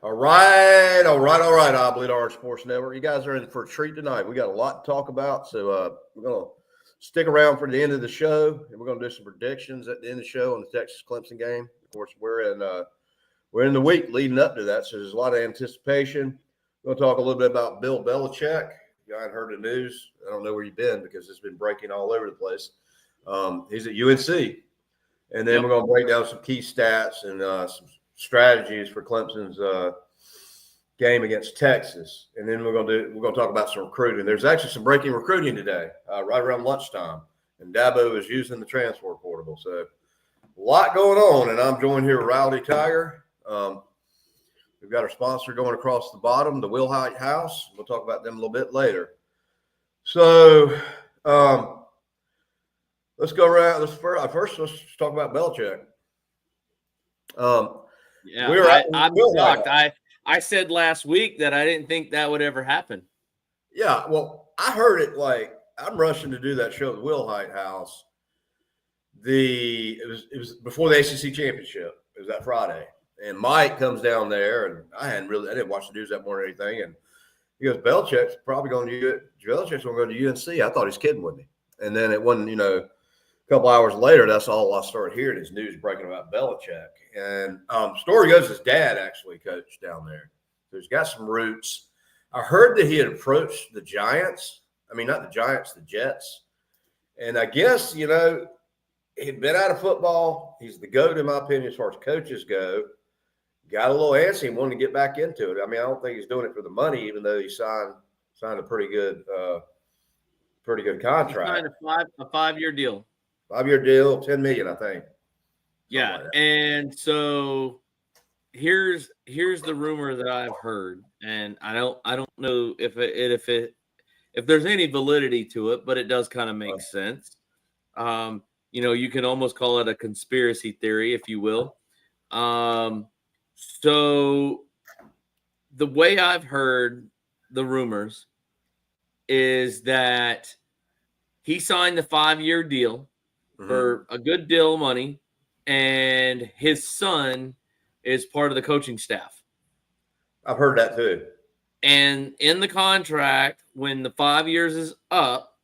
All right, Obsolete Orange Sports Network. You guys are in for a treat tonight. We got a lot to talk about, so we're going to stick around for the end of the show, and we're going to do some predictions at the end of the show on the Texas Clemson game. Of course, we're in the week leading up to that, so there's a lot of anticipation. We're going to talk a little bit about Bill Belichick. You haven't heard the news. I don't know where you've been because it's been breaking all over the place. He's at UNC, and then we're going to break down some key stats and some strategies for Clemson's game against Texas, and then we're going to talk about some recruiting. There's actually some breaking recruiting today, right around lunchtime, and Dabo is using the transfer portal. So a lot going on, and I'm joined here with Rowdy Tiger. We've got our sponsor going across the bottom, the Wilhite House. We'll talk about them a little bit later. So let's go around. Let's talk about Belichick. I'm shocked. I said last week that I didn't think that would ever happen. Yeah, well, I heard it like I'm rushing to do that show at the Wilhite House. It was before the ACC championship. It was that Friday, and Mike comes down there, and I didn't watch the news that morning or anything, and he goes, Belichick's going to go to UNC. I thought he was kidding with me, and then it wasn't, a couple hours later, that's all I started hearing is news breaking about Belichick. And story goes, his dad actually coached down there. So he's got some roots. I heard that he had approached the Giants. I mean, not the Giants, the Jets. And I guess, he'd been out of football. He's the GOAT, in my opinion, as far as coaches go. Got a little antsy and wanted to get back into it. I mean, I don't think he's doing it for the money, even though he signed a pretty good contract. He signed a 5-year deal. 5-year deal, $10 million, I think. Yeah, like and so here's the rumor that I've heard, and I don't know if there's any validity to it, but it does kind of make sense. You can almost call it a conspiracy theory, if you will. So the way I've heard the rumors is that he signed the 5-year deal for a good deal of money, and his son is part of the coaching staff. I've heard that too. And in the contract, when the 5 years is up,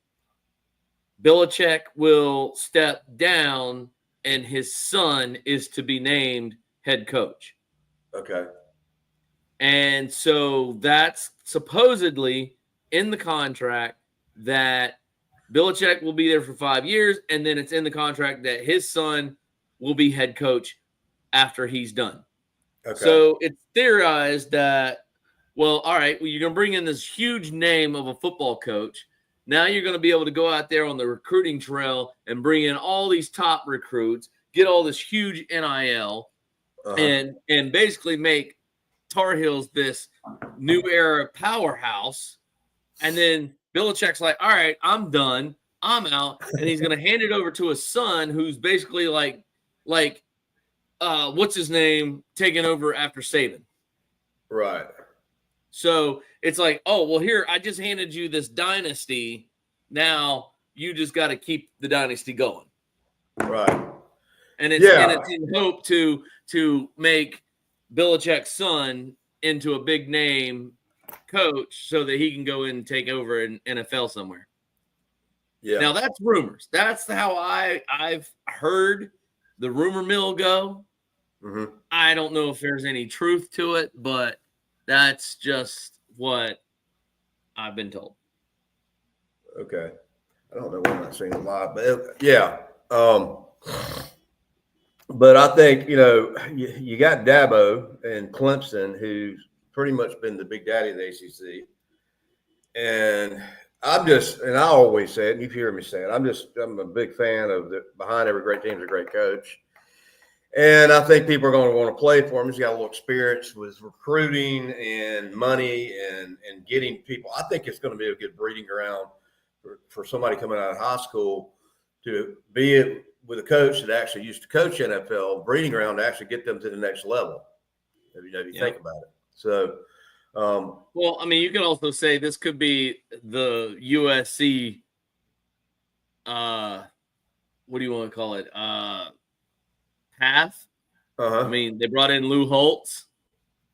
Belichick will step down, and his son is to be named head coach. Okay. And so that's supposedly in the contract that Belichick will be there for 5 years, and then it's in the contract that his son will be head coach after he's done. Okay. So it's theorized that, you're going to bring in this huge name of a football coach. Now you're going to be able to go out there on the recruiting trail and bring in all these top recruits, get all this huge NIL, and basically make Tar Heels this new era powerhouse. And then Belichick's like, all right, I'm done. I'm out. And he's going to hand it over to his son, who's basically like what's his name, taking over after Saban. Right. So it's like, here, I just handed you this dynasty. Now you just got to keep the dynasty going. Right. And it's in hope to make Belichick's son into a big name coach so that he can go in and take over in NFL somewhere. Yeah. Now that's rumors. That's how I've heard the rumor mill go. Mm-hmm. I don't know if there's any truth to it, but that's just what I've been told. Okay. I don't know when I'm not seeing a lot, but yeah. But I think, you got Dabo and Clemson, who's pretty much been the big daddy of the ACC. And I always say it, and you hear me say it, I'm a big fan of behind every great team is a great coach. And I think people are going to want to play for him. He's got a little experience with recruiting and money and getting people. I think it's going to be a good breeding ground for somebody coming out of high school to be with a coach that actually used to coach NFL, breeding ground to actually get them to the next level. If you think about it. So, you can also say this could be the USC. What do you want to call it? Path. They brought in Lou Holtz.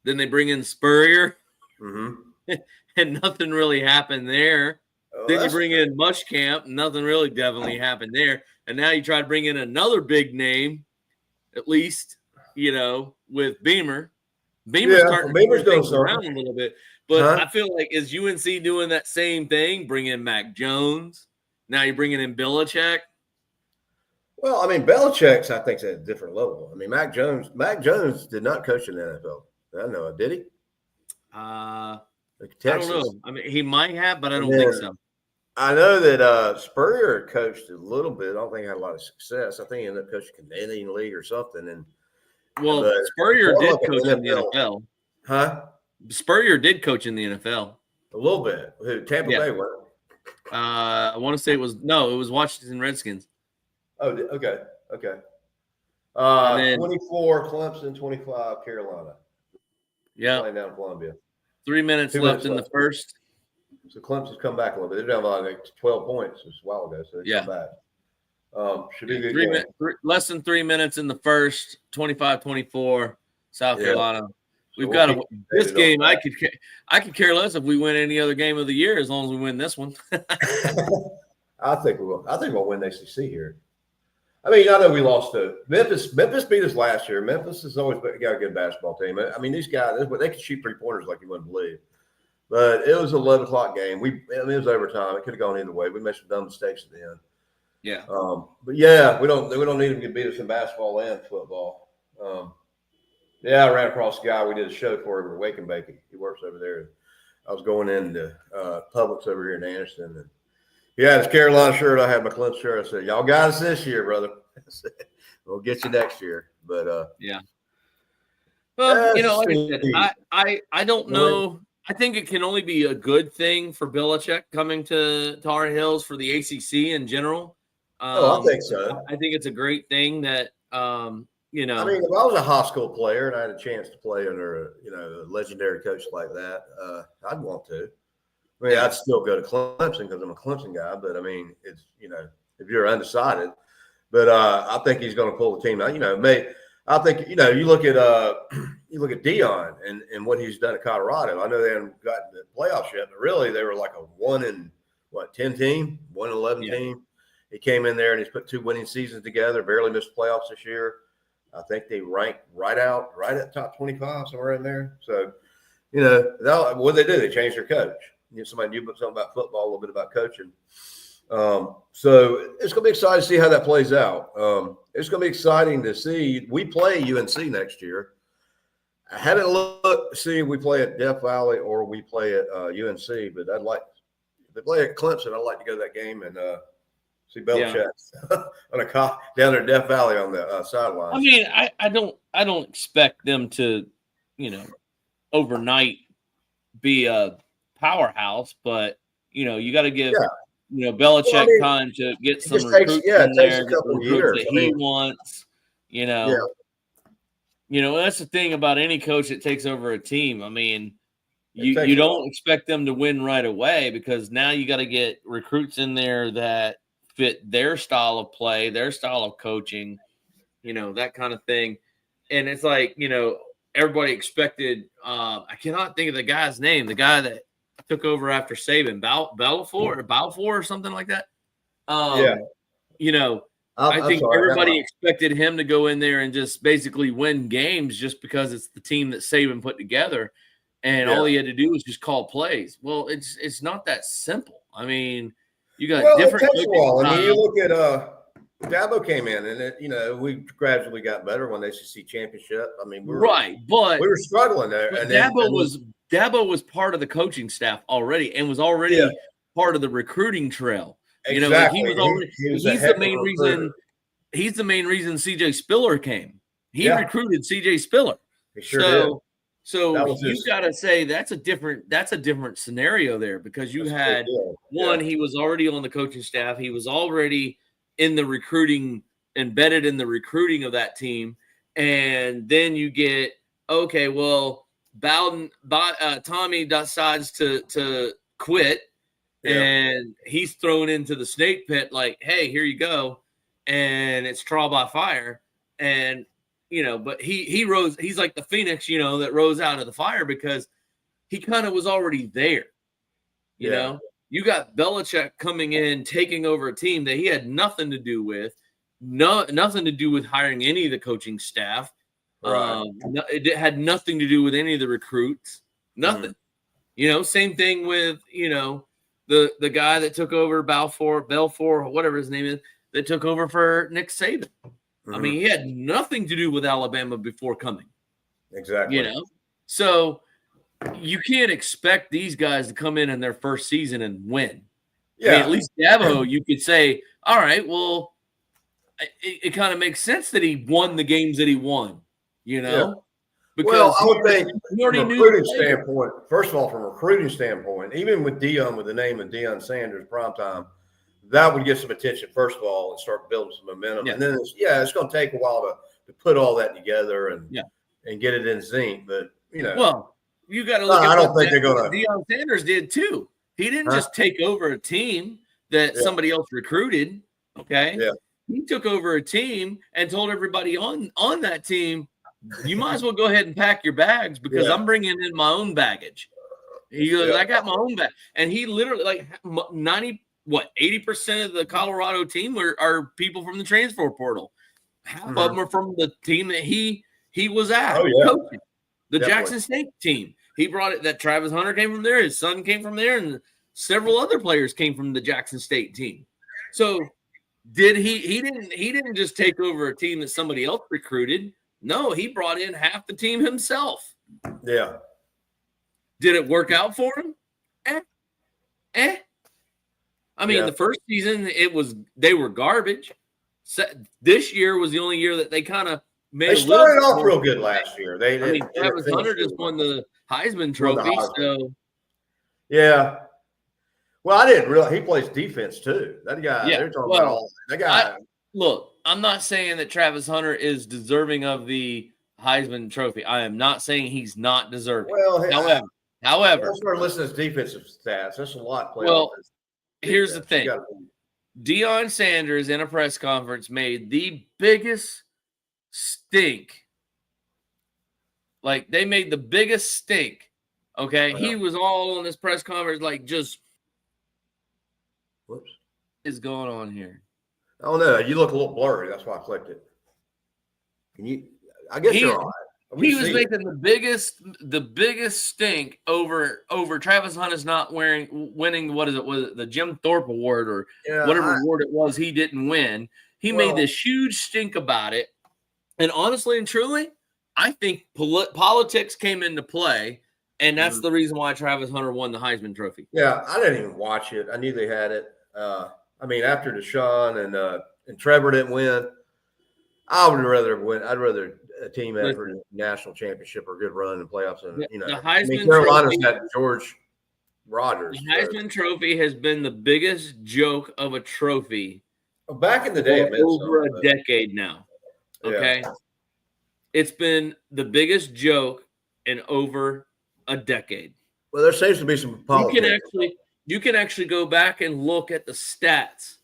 Then they bring in Spurrier, Mm-hmm. and nothing really happened there. Oh, Then you bring in Muschamp, nothing really definitely happened there. And now you try to bring in another big name, at least, with Beamer. Beamer's starting to Beamer's turn doing things around something. a little bit. But Huh? I feel like is UNC doing that same thing? Bring in Mac Jones. Now you're bringing in Belichick. Well, I mean, Belichick's, I think, at a different level. I mean, Mac Jones did not coach in the NFL. I know, did he? I don't Texas. know. I mean, he might have, but I And don't think then so. I know that Spurrier coached a little bit. I don't think he had a lot of success. I think he ended up coaching Canadian League or something. And Well, but Spurrier did like an coach in the NFL. Huh? Spurrier did coach in the NFL. A little bit. Who? Tampa Yeah. Bay went. I want to say it was Washington Redskins. Oh, okay. Okay. And then 24 Clemson, 25 Carolina. Yeah. Playing down in Columbia. 3 minutes left in the first. So Clemson's come back a little bit. They're down by like 12 points just a while ago, so they come back. Should be a good game. Less than 3 minutes in the first, 25-24, South Carolina. We've So got we'll this game. I could care less if we win any other game of the year as long as we win this one. I think we will. I think we'll win the ACC here. I mean, I know we lost to Memphis. Memphis beat us last year. Memphis has always got a good basketball team. I mean, these guys, they can shoot 3-pointers like you wouldn't believe. But it was an 11 o'clock game. It was overtime. It could have gone either way. We made some dumb mistakes at the end. Yeah. But yeah, we don't need them to beat us in basketball and football. I ran across a guy. We did a show for him at Wake and Bake. He works over there. I was going into Publix over here in Anderson, and he had his Carolina shirt. I had my Clemson shirt. I said, "Y'all got us this year, brother." I said, "We'll get you next year." But yeah. Well, like I said, I don't know. I think it can only be a good thing for Belichick coming to Tar Heels for the ACC in general. I think so. I think it's a great thing that I mean, if I was a high school player and I had a chance to play under a legendary coach like that, I'd want to. I mean, I'd still go to Clemson because I'm a Clemson guy. But I mean, it's if you're undecided, but I think he's going to pull the team out. I think you look at Dion and what he's done at Colorado. I know they haven't gotten the playoffs yet, but really they were like a 1-10 team, 1-11 team. He came in there and he's put 2 winning seasons together. Barely missed playoffs this year. I think they ranked right at top 25 somewhere in there. So, what did they do? They changed their coach. Somebody knew something about football, a little bit about coaching. So it's going to be exciting to see how that plays out. It's going to be exciting to see. We play UNC next year. I haven't looked to see if we play at Death Valley or we play at UNC, but if they play at Clemson, I'd like to go to that game and see Belichick on a down there at Death Valley on the sideline. I mean, I don't expect them to, overnight be a powerhouse, but you got to give Belichick time to get some recruits in there, get the recruits that he wants. That's the thing about any coach that takes over a team. I mean, you don't expect them to win right away because now you got to get recruits in there that fit their style of play, their style of coaching, that kind of thing. And it's like, everybody expected, I cannot think of the guy's name, the guy that took over after Saban, Balfour or something like that. I think everybody expected him to go in there and just basically win games just because it's the team that Saban put together. And all he had to do was just call plays. Well, it's not that simple. I mean, you got different. It takes a while. I mean, you look at Dabo came in, and we gradually got better when the SEC championship. I mean, but we were struggling there. And Dabo was part of the coaching staff already, and was already part of the recruiting trail. Exactly. He's the main reason. He's the main reason C.J. Spiller came. He recruited C.J. Spiller. He sure did. So you got to say that's a different scenario there because you had he was already on the coaching staff. He was already in the recruiting, embedded in the recruiting of that team. And then you get, Tommy decides to quit and he's thrown into the snake pit like, hey, here you go. And it's trial by fire. And, but he rose. He's like the phoenix, that rose out of the fire because he kind of was already there. You know, you got Belichick coming in, taking over a team that he had nothing to do with, nothing to do with hiring any of the coaching staff. Right. It had nothing to do with any of the recruits. Nothing. Same thing with the guy that took over Belfour, whatever his name is, that took over for Nick Saban. I mean, he had nothing to do with Alabama before coming. Exactly. So you can't expect these guys to come in their first season and win. Yeah. I mean, at least Dabo, you could say, all right, well, it kind of makes sense that he won the games that he won, Yeah. Because I would think he already from a knew recruiting standpoint, first of all, from a recruiting standpoint, even with Deion, with the name of Deion Sanders, primetime, that would get some attention, first of all, and start building some momentum. Yeah. And then it's going to take a while to put all that together and get it in sync. But, well, you got to look at I don't think they're going to. Deion Sanders did too. He didn't just take over a team that somebody else recruited. Okay. Yeah. He took over a team and told everybody on that team, you might as well go ahead and pack your bags because I'm bringing in my own baggage. He goes, I got my own bag. And he literally 80% of the Colorado team are people from the transfer portal. Half of them are from the team that he was at. Oh, yeah. Coaching. The Jackson State team. He brought it that Travis Hunter came from there, his son came from there, and several other players came from the Jackson State team. So did he didn't just take over a team that somebody else recruited. No, he brought in half the team himself. Yeah. Did it work out for him? I mean, the first season they were garbage. This year was the only year that they kind of made. They started off real good last year. Travis Hunter just won the Heisman Trophy. So yeah. Well, I didn't realize he plays defense too. That guy. Yeah. They're talking about all that guy. Look, I'm not saying that Travis Hunter is deserving of the Heisman Trophy. I am not saying he's not deserving. Well, however, let's start listening to his defensive stats. That's a lot. Well, here's the thing. Deion Sanders in a press conference made the biggest stink. Like, they made the biggest stink. Okay. Wow. He was all on this press conference, like, just what is going on here? Oh no, you look a little blurry. That's why I clicked it. Can you? I guess you're all right. He was making the biggest stink over Travis Hunter's not winning. What is it? Was it the Jim Thorpe Award or whatever award it was? He didn't win. He made this huge stink about it. And honestly and truly, I think politics came into play, and that's the reason why Travis Hunter won the Heisman Trophy. Yeah, I didn't even watch it. I knew they had it. I mean, after Deshaun and Trevor didn't win, I would rather win. I'd rather a team effort in national championship or good run in playoffs. And the Heisman Carolina's had George Rogers. The Heisman Trophy has been the biggest joke of a trophy back in the day, over a decade now. Okay, it's been the biggest joke in over a decade. Well, there seems to be some politics. You can actually go back and look at the stats,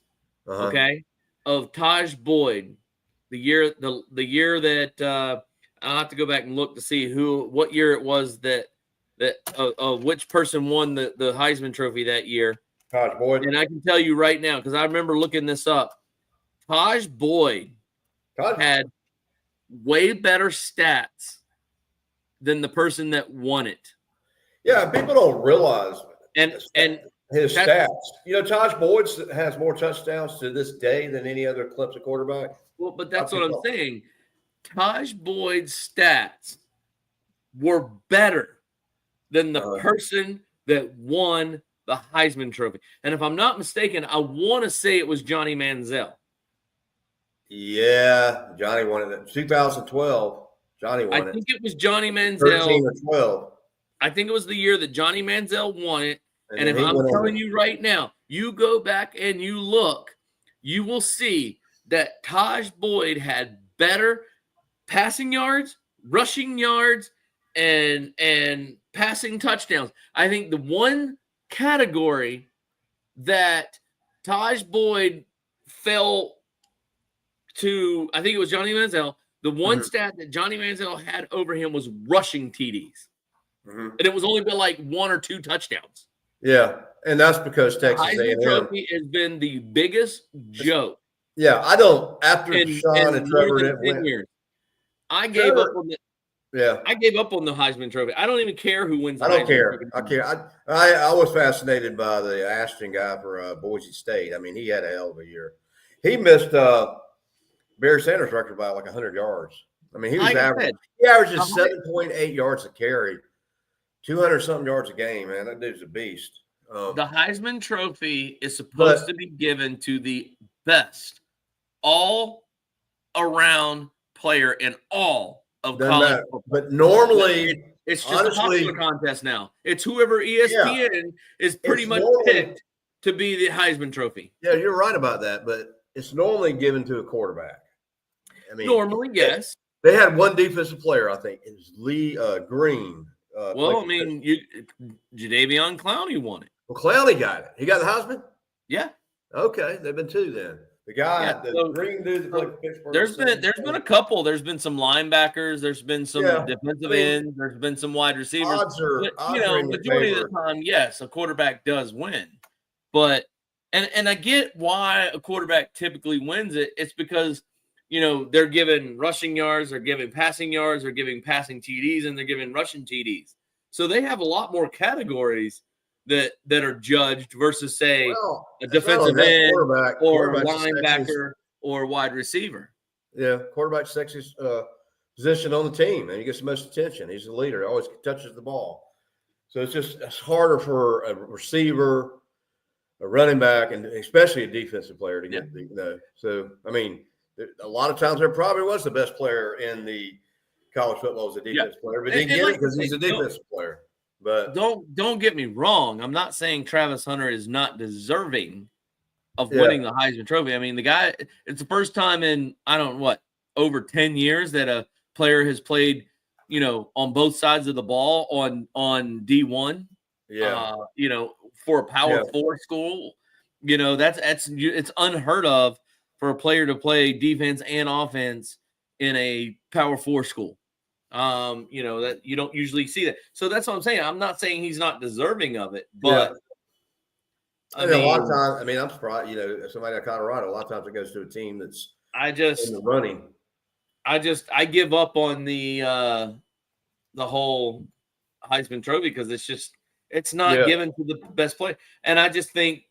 okay, of Taj Boyd, the year that I'll have to go back and look to see what year it was that which person won the Heisman Trophy that year. Taj Boyd. And I can tell you right now, because I remember looking this up. Taj Boyd had way better stats than the person that won it. Yeah, people don't realize and his stats. Taj Boyd has more touchdowns to this day than any other Clemson quarterback. Well, but that's what I'm saying. Taj Boyd's stats were better than the person that won the Heisman Trophy. And if I'm not mistaken, I want to say it was Johnny Manziel. Yeah, Johnny won it in 2012. Johnny won it. I think it was Johnny Manziel. 13 or 12. I think it was the year that Johnny Manziel won it. And if I'm telling you right now, you go back and you look, you will see that Taj Boyd had better passing yards, rushing yards, and passing touchdowns. I think the one category that Taj Boyd fell to, I think it was Johnny Manziel, The one Mhm. stat that Johnny Manziel had over him was rushing TDs, Mhm. and it was only been like 1 or 2 touchdowns. Yeah, and that's because The Texas Heisman A&M. Trophy has been the biggest joke Yeah, I don't. After in Sean and more Trevor than didn't 10 win, years. I gave up Trevor. on the Yeah, I gave up on the Heisman Trophy. I don't even care who wins the I don't Heisman care. Trophy. I care. I was fascinated by the Ashton guy for Boise State. I mean, he had a hell of a year. He missed Barry Sanders' record by like 100 yards. I mean, he was Like I average. said, He averages the 7.8 yards a carry, 200 something yards a game. Man, that dude's a beast. The Heisman Trophy is supposed But to be given to the best all around player in all of doesn't college matter. football. But normally, It's just a honestly, popular contest now. It's whoever yeah, ESPN is pretty it's much normally. picked to be the Heisman Trophy. Yeah, you're right about that. But it's normally given to a quarterback. I mean, Normally, yes. they had one defensive player. I think it was Lee Green. Well, I mean, Jadeveon Clowney won it. Well, Clowney got it. He got the Heisman. Yeah. Okay, they've been two then. The guy, Yeah, the so- green dude that played for Pittsburgh. There's been a couple. There's been some linebackers. There's been some Yeah, defensive I mean, ends. There's been some wide receivers. odds are But, in your majority favor. of the time, yes, a quarterback does win. But and I get why a quarterback typically wins it. It's because they're given rushing yards, they're giving passing yards, they're giving passing TDs, and they're giving rushing TDs. So they have a lot more categories that are judged versus say Well, a it's not only defensive that, end or quarterback's the sexiest- linebacker or wide receiver. Yeah, quarterback's sexiest position on the team, and he gets the most attention. He's the leader. Always touches the ball. So it's harder for a receiver, a running back, and especially a defensive player to get So I mean, a lot of times there probably was the best player in the college football as a defensive player, but he didn't get it because he's a defensive player. But don't get me wrong. I'm not saying Travis Hunter is not deserving of winning the Heisman Trophy. I mean, the guy, it's the first time in over 10 years that a player has played, on both sides of the ball on D1. Yeah. For a Power 4 school, it's unheard of for a player to play defense and offense in a Power 4 school. That you don't usually see that. So that's what I'm saying. I'm not saying he's not deserving of it, but I mean, a lot of times, I'm surprised, somebody at Colorado, a lot of times it goes to a team that's in the running. I give up on the whole Heisman Trophy because it's not given to the best player. And I just think,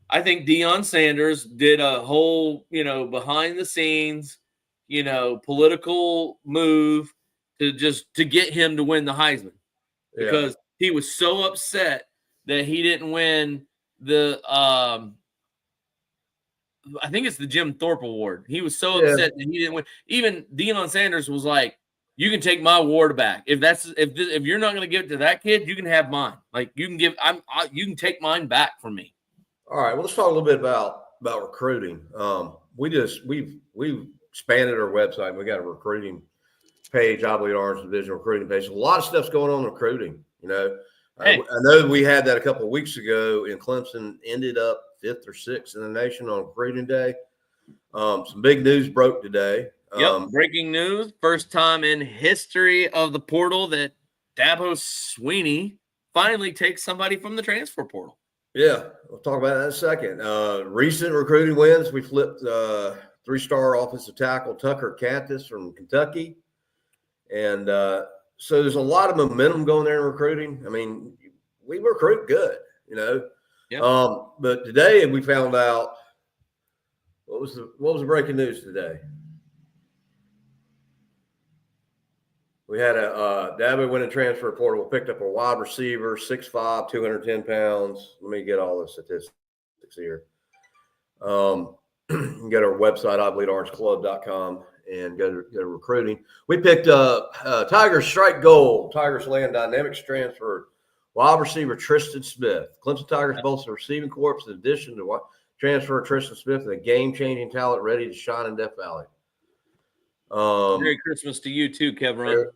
I think Deion Sanders did a whole, behind the scenes, political move to get him to win the Heisman because he was so upset that he didn't win the I think it's the Jim Thorpe Award. He was so upset that he didn't win. Even Deion Sanders was like, "You can take my award back if you're not going to give it to that kid, you can have mine. Like you can you can take mine back from me." All right. Well, let's talk a little bit about recruiting. We've expanded our website. We got a recruiting page, Obsolete Orange Division recruiting page. A lot of stuff's going on in recruiting. I know we had that a couple of weeks ago, and Clemson ended up 5th or 6th in the nation on recruiting day. Some big news broke today. Breaking news. First time in history of the portal that Dabo Swinney finally takes somebody from the transfer portal. Yeah, we'll talk about that in a second. Recent recruiting wins. We flipped 3-star offensive tackle Tucker Cantus from Kentucky. And so there's a lot of momentum going there in recruiting. I mean, we recruit good, But today we found out what was the breaking news today? We had Dabo went in transfer portal, picked up a wide receiver, 6'5", 210 pounds. Let me get all the statistics here. You can go to our website, obsoleteorangeclub.com, and go to recruiting. We picked up Tigers strike gold. Tigers land dynamics transfer wide receiver Tristan Smith. Clemson Tigers bolster receiving corps in addition to transfer Tristan Smith and a game-changing talent ready to shine in Death Valley. Merry Christmas to you too, Kevin.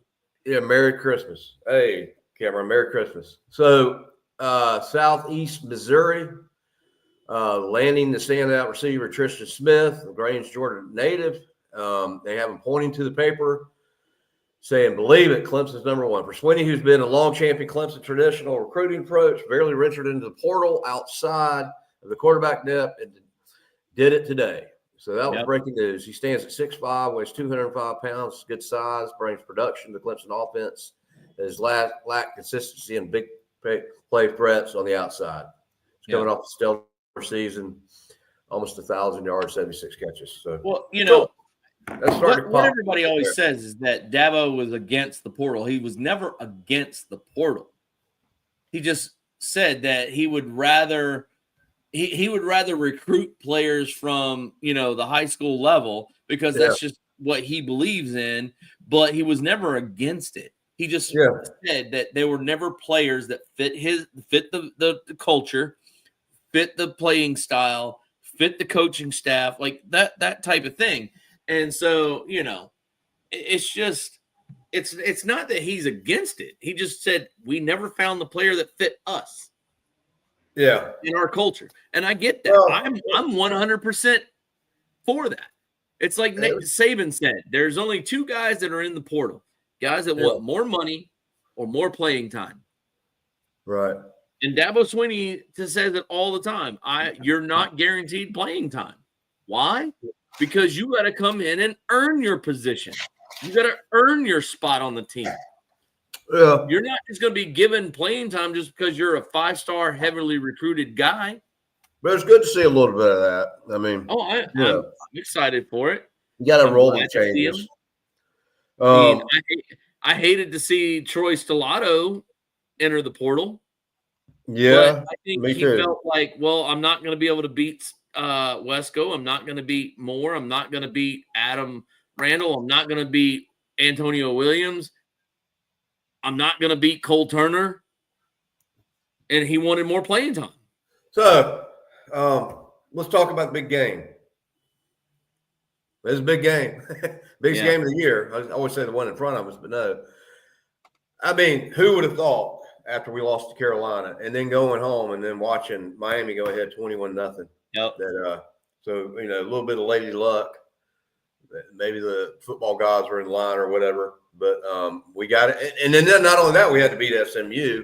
Yeah, Merry Christmas. Hey, Cameron, Merry Christmas. So, Southeast Missouri, landing the standout receiver Tristan Smith, the Grange, Georgia native. They have him pointing to the paper, saying, "Believe it, Clemson's number one." For Swinney, who's been a long champion Clemson traditional recruiting approach, barely ventured into the portal outside of the quarterback depth, and did it today. So that was breaking news. He stands at 6'5", weighs 205 pounds, good size, brings production to the Clemson offense. His lack consistency and big play threats on the outside. He's coming off a stellar season, almost 1,000 yards, 76 catches. So, well, you know, what everybody always says is that Dabo was against the portal. He was never against the portal. He just said that he would rather he would rather recruit players from, you know, the high school level because that's just what he believes in, but he was never against it. He just said that there were never players that fit the culture, fit the playing style, fit the coaching staff, like that type of thing. And so, you know, it's just it's not that he's against it. He just said we never found the player that fit us. Yeah. In our culture. And I get that. Well, I'm 100% for that. It's like Nick Saban said, there's only two guys that are in the portal. Guys that want more money or more playing time. Right. And Dabo Swinney says it all the time. You're not guaranteed playing time. Why? Because you got to come in and earn your position. You got to earn your spot on the team. Yeah. You're not just going to be given playing time just because you're a 5-star, heavily recruited guy. But it's good to see a little bit of that. I mean, I'm excited for it. You got to roll the changes. I hated to see Troy Stellato enter the portal. Yeah, but I think he felt like, well, I'm not going to be able to beat Wesco. I'm not going to beat Moore. I'm not going to beat Adam Randall. I'm not going to beat Antonio Williams. I'm not going to beat Cole Turner. And he wanted more playing time. So let's talk about the big game. It's a big game. Biggest game of the year. I always say the one in front of us, but no. I mean, who would have thought after we lost to Carolina and then going home and then watching Miami go ahead 21-0? Yep. So, you know, a little bit of lady luck. Maybe the football gods were in line or whatever. But we got it. And then not only that, we had to beat SMU.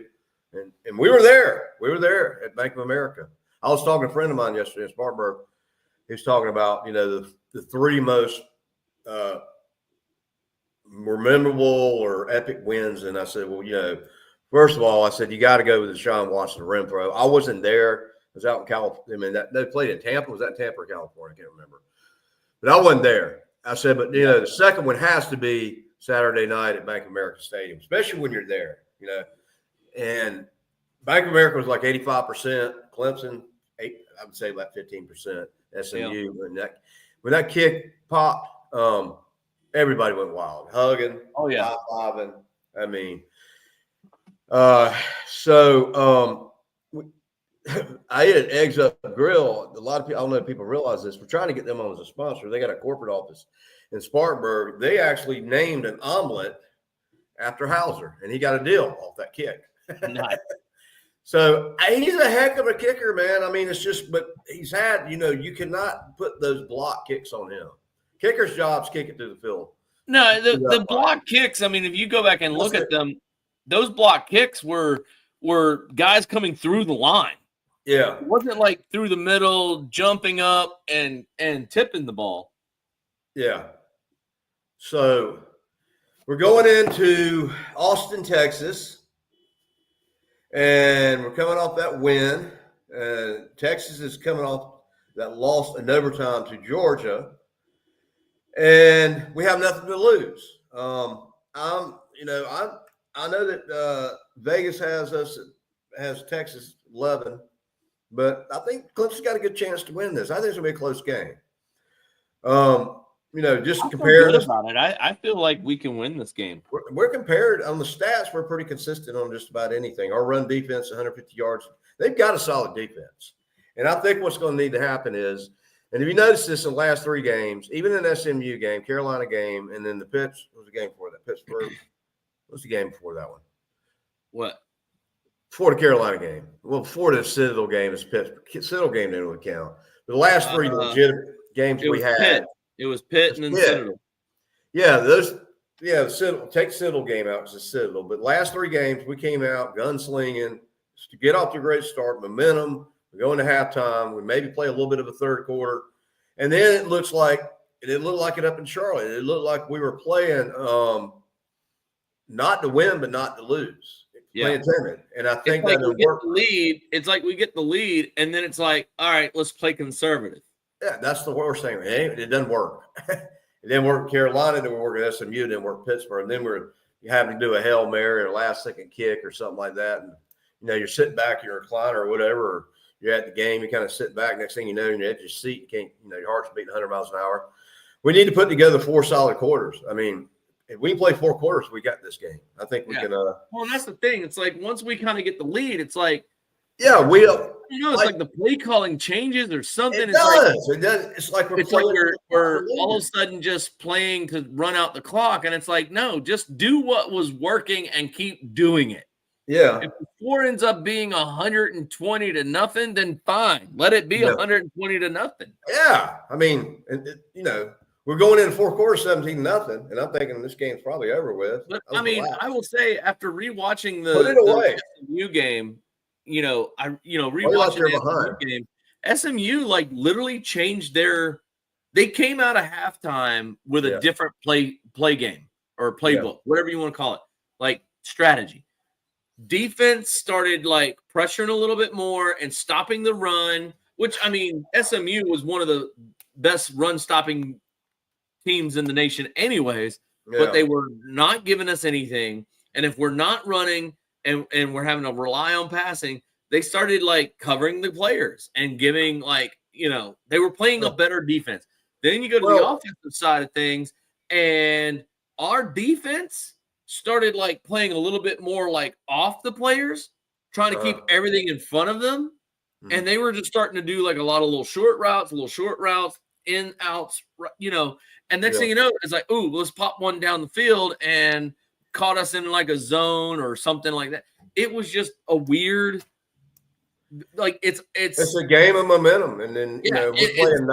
And we were there. We were there at Bank of America. I was talking to a friend of mine yesterday in Spartanburg. He was talking about, you know, the three most more memorable or epic wins. And I said, well, you know, first of all, I said, you got to go with the Deshaun Watson rim throw. I wasn't there. I was out in California. I mean, they played in Tampa. Was that Tampa or California? I can't remember. But I wasn't there. I said, but, you know, the second one has to be Saturday night at Bank of America Stadium, especially when you're there, you know. And Bank of America was like 85%. Clemson, I would say about 15%. SMU. Yeah. When that kick popped, everybody went wild, hugging, high-fiving. I mean, I ate at Eggs Up Grill. A lot of people, I don't know if people realize this. We're trying to get them on as a sponsor. They got a corporate office in Spartanburg. They actually named an omelet after Hauser, and he got a deal off that kick. Nice. So he's a heck of a kicker, man. I mean, it's just, but he's had, you know, you cannot put those block kicks on him. Kicker's job's kick it to the field. No, the block kicks, I mean, if you go back and look at them, those block kicks were guys coming through the line. Yeah. It wasn't like through the middle, jumping up and tipping the ball. Yeah. So we're going into Austin, Texas. And we're coming off that win. Texas is coming off that loss in overtime to Georgia. And we have nothing to lose. I know that Vegas has Texas 11, but I think Clemson's got a good chance to win this. I think it's gonna be a close game. You know, just compare about it. I feel like we can win this game. We're compared on the stats. We're pretty consistent on just about anything. Our run defense, 150 yards. They've got a solid defense, and I think what's going to need to happen is, and if you notice this in the last three games, even in the SMU game, Carolina game, and then what was the game before that? Pittsburgh. What's the game before that one? What? Before the Carolina game. Well, before the Citadel game is Pittsburgh. Citadel game didn't really count. The last three legitimate games we had. It was Pitt and then Yeah. Citadel. Yeah, Citadel, take Citadel game out because it's Citadel. But last 3 games, we came out gunslinging to get off to a great start, momentum. We go into halftime. We maybe play a little bit of a third quarter. And then it looked like it up in Charlotte. It looked like we were playing not to win, but not to lose. Playing timid. And I think it's like that we get the lead. It's like we get the lead, and then it's like, all right, let's play conservative. Yeah, that's the worst thing. It doesn't work. It didn't work in Carolina. It didn't work at SMU. It didn't work in Pittsburgh. And then you having to do a Hail Mary or a last-second kick or something like that. And, you're sitting back in your recliner or whatever, or you're at the game. You kind of sit back. Next thing you know, you're at your seat. You can't, your heart's beating 100 miles an hour. We need to put together 4 solid quarters. I mean, if we play 4 quarters, we got this game. I think we can. Well, that's the thing. It's like once we kind of get the lead, it's like, yeah, it's like the play calling changes or something. It does. It's like we're all of a sudden just playing to run out the clock, and it's like, no, just do what was working and keep doing it. Yeah. If the score ends up being 120-0, then fine, let it be 120-0. Yeah, I mean, we're going into 4 quarters 17-0, and I'm thinking this game's probably over with. But I mean, I will say after rewatching the SMU game. Rewatching the SMU game, SMU like literally changed they came out of halftime with a different play game or playbook, whatever you want to call it, like strategy. Defense started like pressuring a little bit more and stopping the run, which I mean, SMU was one of the best run stopping teams in the nation anyways, but they were not giving us anything. And if we're not running, and we're having to rely on passing, they started like covering the players and giving they were playing a better defense. Then you go to the offensive side of things, and our defense started like playing a little bit more like off the players, trying to keep everything in front of them. Mm-hmm. And they were just starting to do like a lot of little short routes, in, outs, and next thing you know, it's like, ooh, let's pop one down the field, and caught us in like a zone or something like that. It was just a weird, like it's a game of momentum, and then we're playing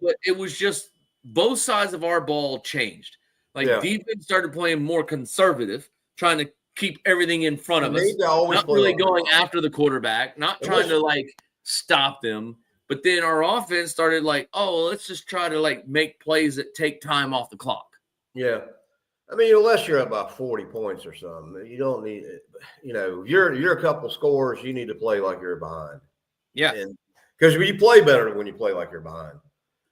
but it was just both sides of our ball changed. Like defense started playing more conservative, trying to keep everything in front of us, not really going after the quarterback, not trying to like stop them. But then our offense started like, oh, let's just try to like make plays that take time off the clock. Yeah. I mean, unless you're up by 40 points or something, you don't need it. You're a couple scores, you need to play like you're behind. Yeah. Because you play better when you play like you're behind.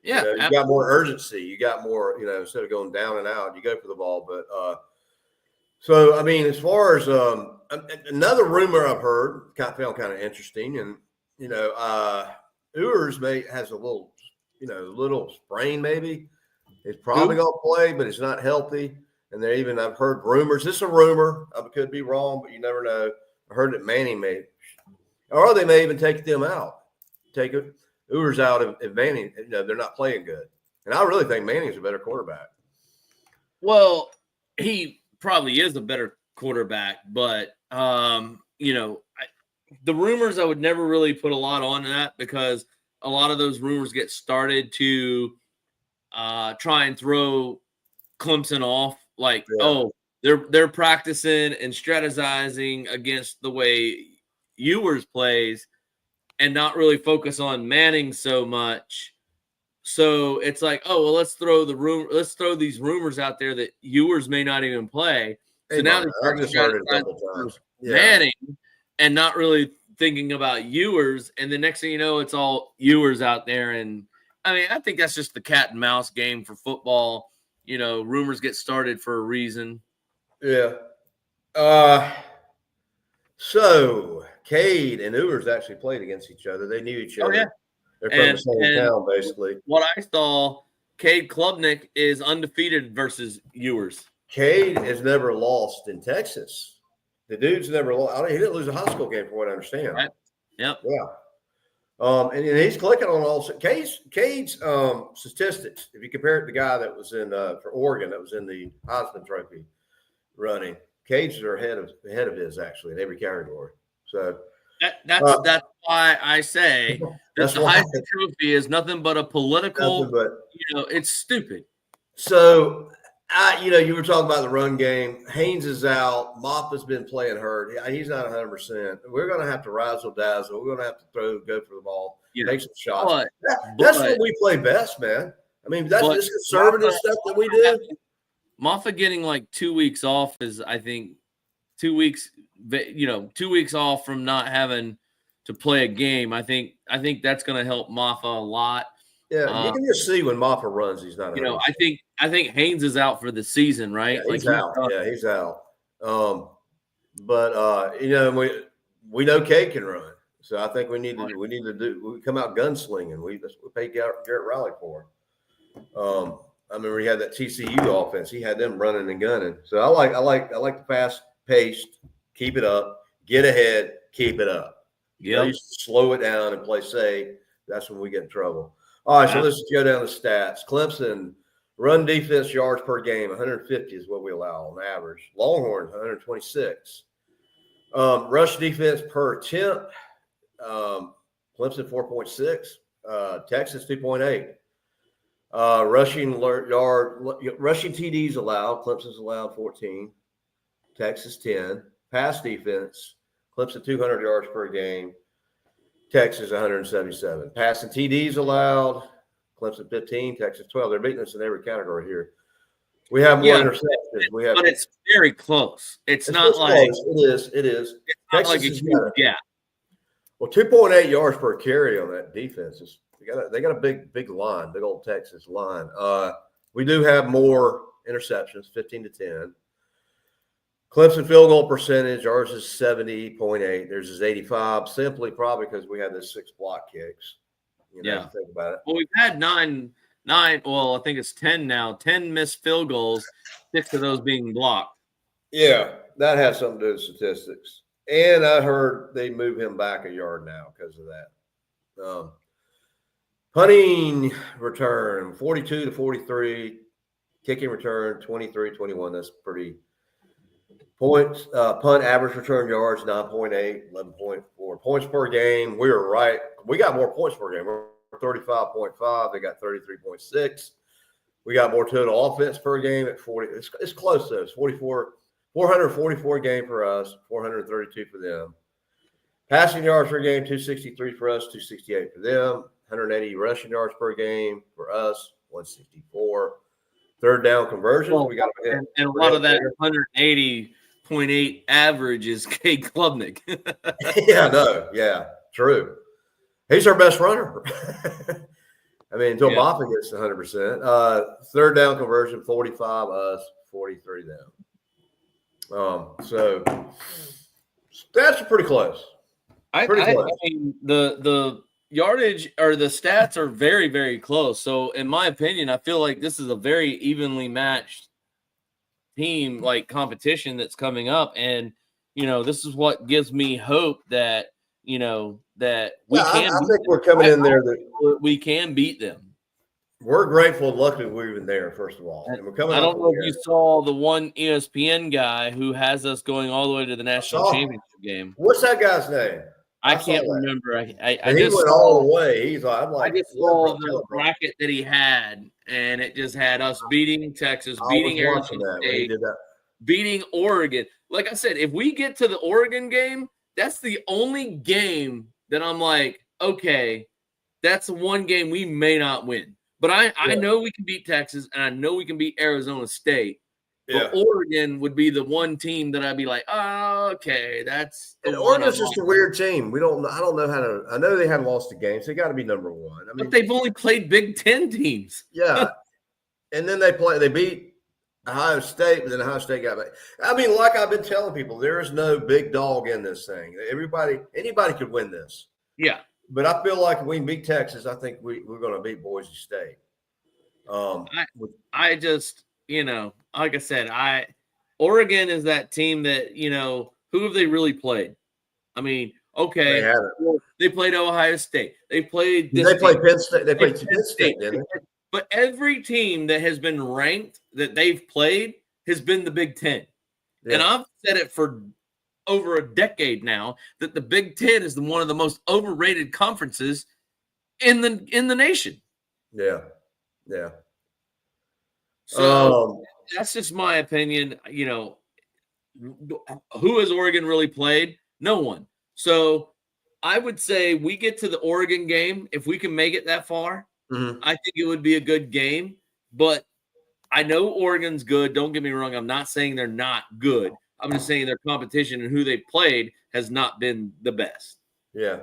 Yeah. You got more urgency. You got more, instead of going down and out, you go for the ball. But so, I mean, as far as another rumor I've heard, found kind of interesting. And, Ewers has a little sprain maybe. He's probably going to play, but it's not healthy. And I've heard rumors. This is a rumor. I could be wrong, but you never know. I heard that Manning or they may even take them out. Take Ewers out if Manning, they're not playing good. And I really think Manning's a better quarterback. Well, he probably is a better quarterback, but the rumors I would never really put a lot on that, because a lot of those rumors get started to try and throw Clemson off. Like, they're practicing and strategizing against the way Ewers plays and not really focus on Manning so much. So it's like, oh, well, let's throw these rumors out there that Ewers may not even play. So now they're strategizing Manning and not really thinking about Ewers. And the next thing you know, it's all Ewers out there. And I mean, I think that's just the cat and mouse game for football. Rumors get started for a reason. Yeah. So Cade and Ewers actually played against each other. They knew each other. Oh, yeah. They're from the same town, basically. What I saw, Cade Klubnik is undefeated versus Ewers. Cade has never lost in Texas. The dude's never lost. He didn't lose a high school game, from what I understand. Right. Yep. Yeah. And he's clicking on all Cade's statistics. If you compare it to the guy that was in for Oregon, that was in the Heisman Trophy running, Cade's are ahead of his actually in every category. So that's why I say that That's the why. Heisman Trophy is nothing but a political. Nothing but It's stupid. so. You were talking about the run game. Haynes is out. Mop has been playing hurt. He's not 100%. We're going to have to razzle dazzle. We're going to have to go for the ball, take some shots. That's what we play best, man. I mean, that's this conservative stuff that we do. Moffa getting like 2 weeks off is, I think, 2 weeks. 2 weeks off from not having to play a game. I think that's going to help Moffa a lot. Yeah, you can just see when Moffa runs, he's not. I think Haynes is out for the season, right? Yeah, he's out. He's out. But we know Kate can run, so I think we need to we come out gunslinging. We pay Garrett Riley for. I remember he had that TCU offense. He had them running and gunning. So I like the fast paced. Keep it up. Get ahead. Keep it up. Yeah. Slow it down and play safe. That's when we get in trouble. All right, so let's go down the stats. Clemson run defense yards per game, 150 is what we allow on average. Longhorns, 126. Rush defense per attempt, Clemson 4.6, Texas 2.8. Rushing TDs allowed, Clemson's allowed 14, Texas 10. Pass defense, Clemson 200 yards per game, Texas 177. Passing TDs allowed, Clemson 15, Texas 12. They're beating us in every category here. We have more interceptions. But it's very close. It's not like close. It is. It's not Texas like a huge gap. Well, 2.8 yards per carry on that defense is they got a big line, big old Texas line. We do have more interceptions, 15-10. Clemson field goal percentage, ours is 70.8. Theirs is 85, simply probably because we had those 6 block kicks. Think about it. Well, we've had nine. Well, I think it's 10 now. 10 missed field goals, 6 of those being blocked. Yeah, that has something to do with statistics. And I heard they move him back a yard now because of that. Punting return, 42-43. Kicking return, 23-21. That's pretty. Points, punt average return yards, 9.8, 11.4. Points per game, we were right. We got more points per game. We're 35.5. They got 33.6. We got more total offense per game at 40. It's close, though. It's 444 game for us, 432 for them. Passing yards per game, 263 for us, 268 for them. 180 rushing yards per game for us, 164. Third down conversions, we got and a lot of that 180.8 average is Cade Klubnik. True. He's our best runner. I mean, until Moffa gets 100%. Third down conversion, 45 us, 43 them. So stats are pretty close. I mean, the yardage or the stats are very, very close. So, in my opinion, I feel like this is a very evenly matched team, like competition that's coming up. And, this is what gives me hope that, that we can. I think we're coming in there that we can beat them. We're grateful and lucky we're even there, first of all. And we're coming. I don't know if you saw the one ESPN guy who has us going all the way to the national championship game. What's that guy's name? I can't remember. I he just went all the way. I just saw the bracket that he had, and it just had us beating Texas, beating Arizona State, beating Oregon. Like I said, if we get to the Oregon game, that's the only game that I'm like, okay, that's the one game we may not win. But I know we can beat Texas, and I know we can beat Arizona State. But Oregon would be the one team that I'd be like, oh, okay, that's. And Oregon's just a weird team. I don't know how to. I know they haven't lost a game, so they got to be number one. I mean, but they've only played Big Ten teams. Yeah, and then they beat Ohio State, but then Ohio State got back. I mean, like I've been telling people, there is no big dog in this thing. Anybody could win this. Yeah. But I feel like if we can beat Texas, I think we're going to beat Boise State. I just, like I said, Oregon is that team that, who have they really played? I mean, okay, they played Ohio State. They played Penn State. They played Penn State, didn't they? But every team that has been ranked that they've played has been the Big Ten. Yeah. And I've said it for over a decade now that the Big Ten is one of the most overrated conferences in the nation. Yeah. Yeah. So that's just my opinion. You know, who has Oregon really played? No one. So I would say we get to the Oregon game. If we can make it that far, I think it would be a good game. But I know Oregon's good. Don't get me wrong. I'm not saying they're not good. I'm just saying their competition and who they played has not been the best. Yeah.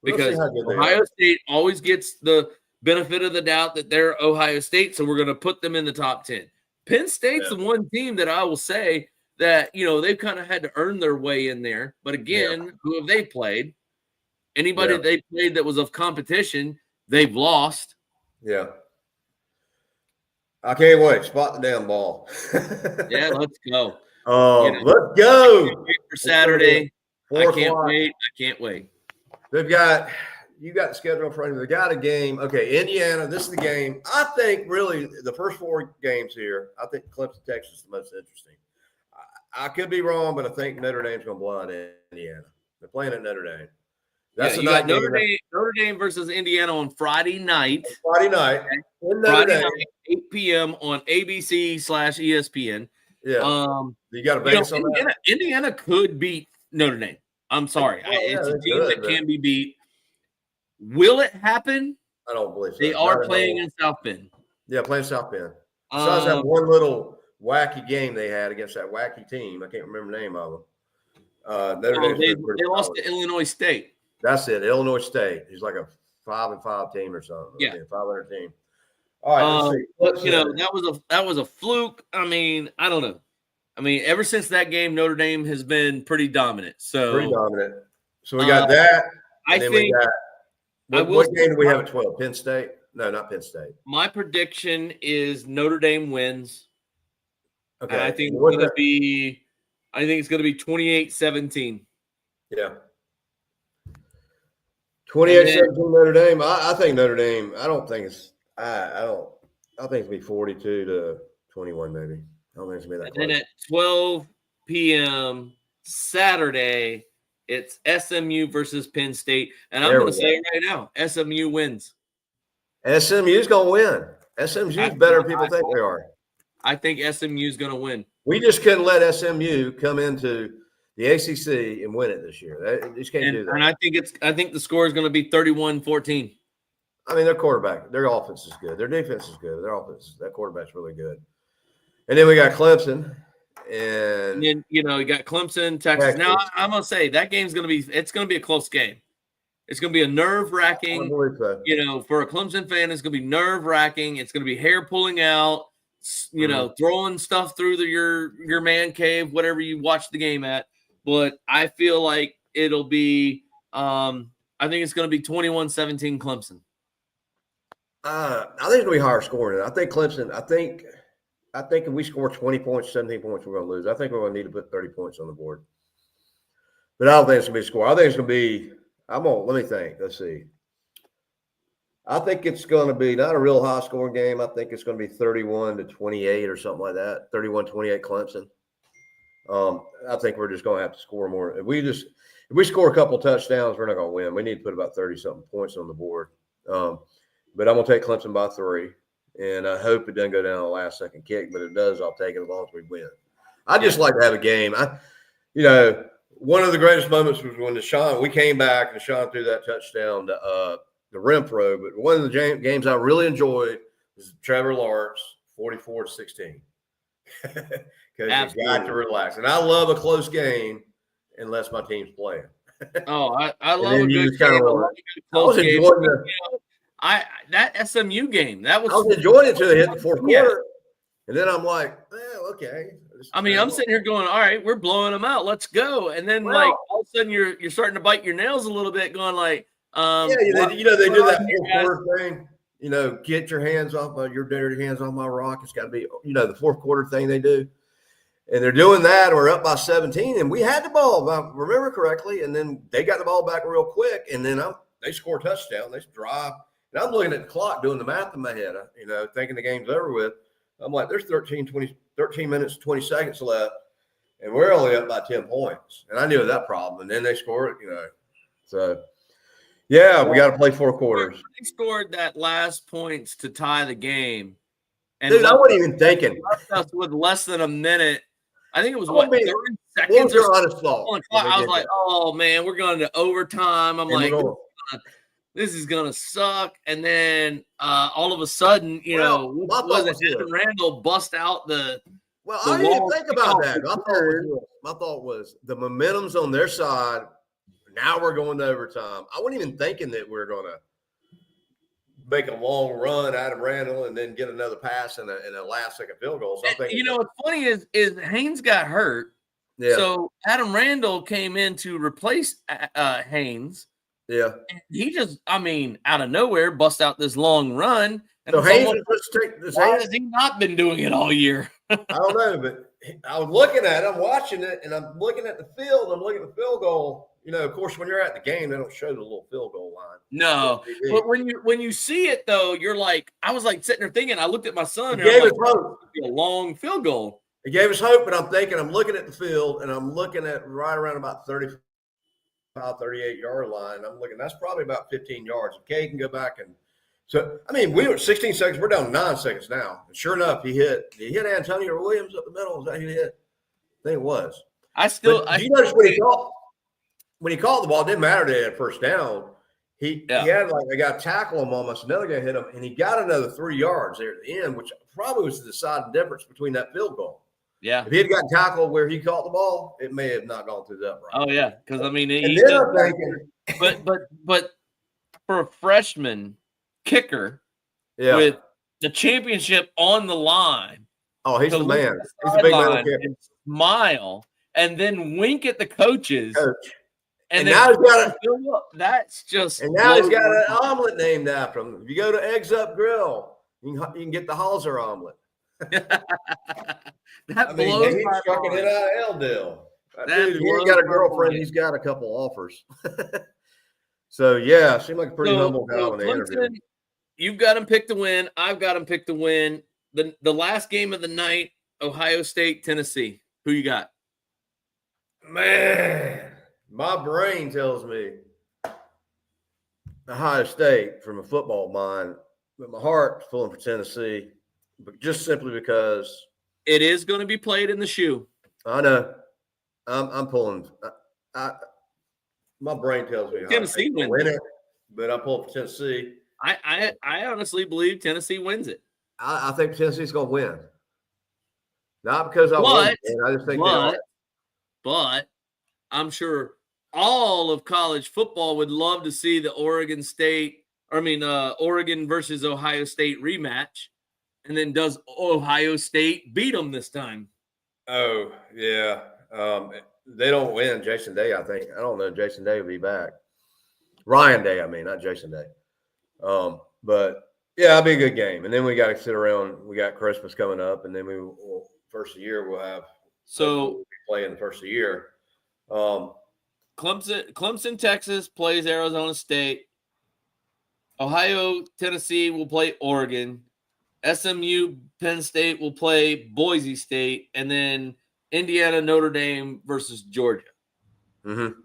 Because Ohio State always gets the benefit of the doubt that they're Ohio State, so we're going to put them in the top 10. Penn State's the one team that I will say that, you know, they've kind of had to earn their way in there. But again, who have they played? Anybody they played that was of competition, they've lost. Yeah. I can't wait. Spot the damn ball. Yeah, let's go. Let's go. For Saturday. I can't wait. You got the schedule in front of you. They got a game. Okay, Indiana, this is the game. I think really the first 4 games here, I think Clemson, Texas is the most interesting. I could be wrong, but I think Notre Dame's going to blow out Indiana. They're playing at Notre Dame. That's you got Notre Dame versus Indiana on Friday night. Friday night. 8 p.m. on ABC/ESPN. Yeah. You got to base on that. Indiana could beat Notre Dame. I'm sorry. It's a team that can be beat. Will it happen? I don't believe so. They are playing in South Bend. Yeah, playing South Bend. Besides that one little wacky game they had against that wacky team. I can't remember the name of them. They lost to Illinois State. That's it. Illinois State. He's like a 5-5 team or something. Yeah, 500 team. All right. Let's see. That was a fluke. I mean, I don't know. I mean, ever since that game, Notre Dame has been pretty dominant. So we got that. I think. What game do we have at 12? Penn State? No, not Penn State. My prediction is Notre Dame wins. Okay. And I think it's going to be. I think it's going to be 28-17. Yeah. 28-17 Notre Dame. I think Notre Dame. I don't think it's. I think it'll be 42-21 maybe. I don't think it's gonna be that close. And then at 12 p.m. Saturday, it's SMU versus Penn State, and I'm going to say it right now: SMU wins. SMU's going to win. SMU's better than people think they are. I think SMU's going to win. We just couldn't let SMU come into the ACC and win it this year. They just can't do that. And I think the score is going to be 31-14. I mean, their quarterback, their offense is good. Their defense is good. That quarterback's really good. And then we got Clemson. And then, you got Clemson, Texas. Now, I'm going to say that game's going to be a close game. It's going to be a nerve-wracking, for a Clemson fan, it's going to be nerve-wracking. It's going to be hair pulling out, throwing stuff through your man cave, whatever you watch the game at. But I feel like it'll be I think it's going to be 21-17 Clemson. I think it's going to be higher scoring. I think Clemson, I think if we score 20 points, 17 points, we're going to lose. I think we're going to need to put 30 points on the board. But I don't think it's going to be a score. I think it's going to be let me think. Let's see. I think it's going to be not a real high-scoring game. I think it's going to be 31-28 or something like that, 31-28 Clemson. I think we're just going to have to score more. If we score a couple touchdowns, we're not going to win. We need to put about 30-something points on the board. But I'm going to take Clemson by 3, and I hope it doesn't go down a last-second kick. But if it does, I'll take it as long as we win. I just like to have a game. One of the greatest moments was when we came back and Deshaun threw that touchdown to the Renfro. But one of the games I really enjoyed was Trevor Lawrence, 44-16. Because you got to relax. And I love a close game unless my team's playing. I love a good game. I was enjoying that SMU game. I was enjoying it until they hit the fourth quarter. And then I'm like, okay. I mean, I'm sitting here going, all right, we're blowing them out. Let's go. And then, all of a sudden, you're starting to bite your nails a little bit, going like, they do that fourth quarter thing. Get your hands off your dirty hands on my rock. It's got to be, the fourth quarter thing they do. And they're doing that. We're up by 17, and we had the ball, if I remember correctly. And then they got the ball back real quick, and then they score a touchdown. They drive. And I'm looking at the clock, doing the math in my head, thinking the game's over with. I'm like, there's 13 minutes, 20 seconds left. and we're only up by 10 points. And I knew that problem. And then they scored, So, yeah, we got to play 4 quarters. They scored that last points to tie the game. And Dude, I wasn't even thinking. Us with less than a minute. I think it was 30 seconds or honest thought? I was like, oh man, we're going to overtime. I'm like, this is gonna suck. And then all of a sudden, Adam Randall bust out the. Well, I didn't think about that. My thought was the momentum's on their side. Now we're going to overtime. I wasn't even thinking that we're going to make a long run, Adam Randall, and then get another pass and a last-second field goal. So what's funny is Haynes got hurt. Yeah. So Adam Randall came in to replace Haynes. Yeah. And he just, out of nowhere, bust out this long run. And so Haynes has he not been doing it all year? I don't know, but I was looking at it, I'm watching it, and I'm looking at the field, I'm looking at the field goal. Of course, when you're at the game, they don't show the little field goal line. No, but when you see it though, you're like, I was like sitting there thinking. I looked at my son. It gave us hope. A long field goal. It gave us hope, but I'm looking at the field, and I'm looking at right around about 35, 38-yard line. I'm looking. That's probably about 15 yards. If Kay can go back and we were 16 seconds. We're down 9 seconds now. And sure enough, he hit Antonio Williams up the middle. Is that who he hit? I think it was. You notice when he caught the ball, it didn't matter that he had first down. He had they got to tackle him almost. Another guy hit him, and he got another 3 yards there at the end, which probably was the deciding difference between that field goal. Yeah. If he had gotten tackled where he caught the ball, it may have not gone through that right. Oh yeah, because I'm thinking, but for a freshman kicker with the championship on the line. Oh, he's the man. He's a big man. Smile and then wink at the coaches. And now he's got that's just. And now he's got an omelet named after him. If you go to Eggs Up Grill, you can get the Hauser omelet. Blows he's my struck an NIL deal. Dude, if he ain't got a girlfriend, he's got a couple offers. So yeah, seemed like a pretty humble guy when they interviewed him. You've got him picked to win. I've got him picked to win. The last game of the night, Ohio State, Tennessee. Who you got? Man. My brain tells me Ohio State from a football mind, but my heart's pulling for Tennessee, but just simply because it is going to be played in the shoe. I know. I'm pulling. My brain tells me Tennessee wins win it, but I'm pulling for Tennessee. I honestly believe Tennessee wins it. I think Tennessee's going to win. Not because I just think but I'm sure all of college football would love to see the Oregon versus Ohio State rematch. And then does Ohio State beat them this time? Oh, yeah. They don't win Jason Day, I think. I don't know. Jason Day will be back. Ryan Day, not Jason Day. But, yeah, it'll be a good game. And then we got to sit around. We got Christmas coming up, and then first of the year we'll have – so we'll be playing the first of the year. Clemson, Texas plays Arizona State. Ohio, Tennessee will play Oregon. SMU, Penn State will play Boise State. And then Indiana, Notre Dame versus Georgia. Mm-hmm.